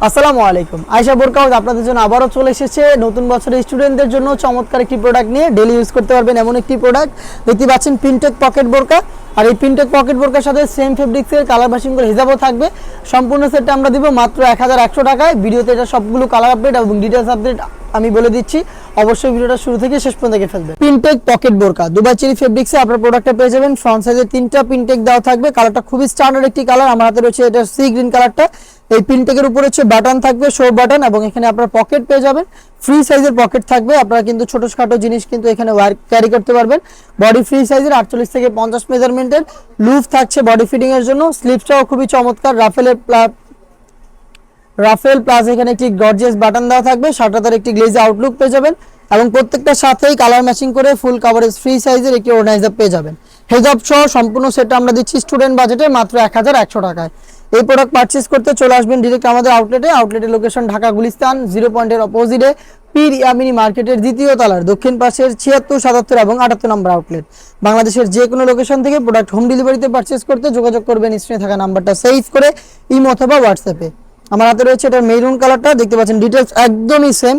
আসসালামু আলাইকুম। আয়েশা বোরকা হাউস আপনাদের জন্য আবারও চলে এসেছে নতুন বছরের স্টুডেন্টদের জন্য চমৎকার একটি প্রোডাক্ট নিয়ে। ডেলি ইউজ করতে পারবেন এমন একটি প্রোডাক্ট। দেখতে পাচ্ছেন পিনটেক পকেট বোরকা, আর এই পিনটেক পকেট বোরকার সাথে সেম ফেব্রিক্সের কালার ম্যাচিং করে হিজাবও থাকবে। সম্পূর্ণ সেটটা আমরা দিব মাত্র 1100 টাকায়। ভিডিওতে এটা সবগুলো কালার আপডেট এবং ডিটেলস আপডেট আমি বলে দিচ্ছি, অবশ্যই ভিডিওটা শুরু থেকে শেষ পর্যন্ত দেখে ফেলবেন। পিনটেক পকেট বোরকা দুবাই চেরি ফেব্রিক্সে আপনার প্রোডাক্টটা পেয়ে যাবেন। ফ্রন্ট সাইজে 3টা পিনটেক দেওয়া থাকবে। কালারটা খুবই স্ট্যান্ডার্ড একটি কালার। আমার হাতে রয়েছে এটা সি গ্রিন কালারটা। এই পিনটেকের উপরে হচ্ছে বাটন থাকবে, শো বাটন, এবং এখানে আপনারা পকেট পেয়ে যাবেন। ফ্রি সাইজের পকেট থাকবে। আপনারা কিন্তু ছোটখাটো জিনিস কিন্তু এখানে ওয়্যার ক্যারি করতে পারবেন। বডি ফ্রি সাইজের 48 থেকে 50 মেজারমেন্টের লুফ থাকছে বডি ফিটিং এর জন্য। স্লিপসটাও খুবই চমৎকার, রাফেল প্লাস এখানে একটি গর্জিয়াস বাটন দেওয়া থাকবে। সাটাতার একটি গ্লেজ আউটলুক পেয়ে যাবেন এবং প্রত্যেকটার সাথেই কালার ম্যাচিং করে ফুল কাভারেজ ফ্রি সাইজের একটি অর্গানাইজার পেয়ে যাবেন। হেজাব সহ সম্পূর্ণ সেটটা আমরা দিচ্ছি স্টুডেন্ট বাজেটে মাত্র 1100 টাকায়। এই প্রোডাক্ট পারচেজ করতে চলে আসবেন ডিরেক্ট আমাদের আউটলেটের লোকেশন ঢাকা গুলিস্তান 0 পয়েন্টের অপোজিটে পীর ইয়ামিনী মার্কেটের দ্বিতীয় তলার দক্ষিণ পাশের 76, 77 এবং 78 নম্বর আউটলেট। বাংলাদেশের যে কোনো লোকেশন থেকে প্রোডাক্ট হোম ডেলিভারিতে পারচেজ করতে যোগাযোগ করবেন স্ক্রিনে থাকা নাম্বারটা সেভ করে ইমো অথবা হোয়াটসঅ্যাপে। আমার হাতে রয়েছে এটার মেরুন কালারটা, দেখতে পাচ্ছেন ডিটেলস একদমই সেম।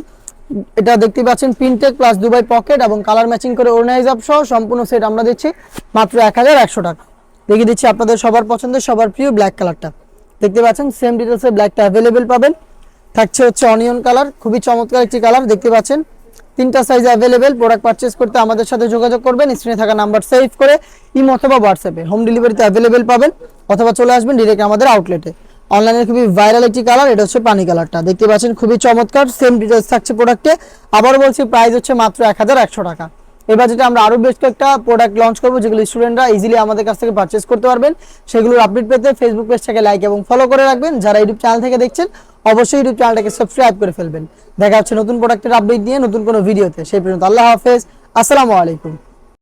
এটা দেখতে পাচ্ছেন পিনটেক প্লাস দুবাই পকেট এবং কালার ম্যাচিং করে অর্গানাইজার সহ সম্পূর্ণ সেট আমরা দিচ্ছি মাত্র 1100 টাকা। দেখিয়ে দিচ্ছি আপনাদের সবার পছন্দের সবার প্রিয় ব্ল্যাক কালারটা। দেখতে পাচ্ছেন সেম ডিটেলসে ব্ল্যাকটা অ্যাভেলেবেল পাবেন। থাকছে হচ্ছে অনিয়ন কালার, খুবই চমৎকার একটি কালার। দেখতে পাচ্ছেন 3টা সাইজ অ্যাভেলেবেল। প্রোডাক্ট পারচেজ করতে আমাদের সাথে যোগাযোগ করবেন স্ক্রিনে থাকা নাম্বার সেভ করে ইমো অথবা হোয়াটসঅ্যাপে। হোম ডেলিভারিতে অ্যাভেলেবেল পাবেন অথবা চলে আসবেন ডিরেক্ট আমাদের আউটলেটে। অনলাইনে খুবই ভাইরাল একটি কালার, এটা হচ্ছে পানি কালারটা। দেখতে পাচ্ছেন খুবই চমৎকার, সেম ডিটেলস থাকছে প্রোডাক্টে। আবার বলছি প্রাইস হচ্ছে মাত্র 1100 টাকা। এই বাজেটে আমরা আরো বেশ কয়েকটা প্রোডাক্ট লঞ্চ করবো যেগুলো স্টুডেন্টরা ইজিলি আমাদের কাছ থেকে পারচেজ করতে পারবেন। সেগুলোর আপডেট পেতে ফেসবুক পেজটাকে লাইক এবং ফলো করে রাখবেন। যারা ইউটিউব চ্যানেল থেকে দেখছেন অবশ্যই ইউটিউব চ্যানেলটাকে সাবস্ক্রাইব করে ফেলবেন। দেখা হচ্ছে নতুন প্রোডাক্টের আপডেট নিয়ে নতুন কোনো ভিডিওতে। সেই পর্যন্ত আল্লাহ হাফেজ, আসসালামু আলাইকুম।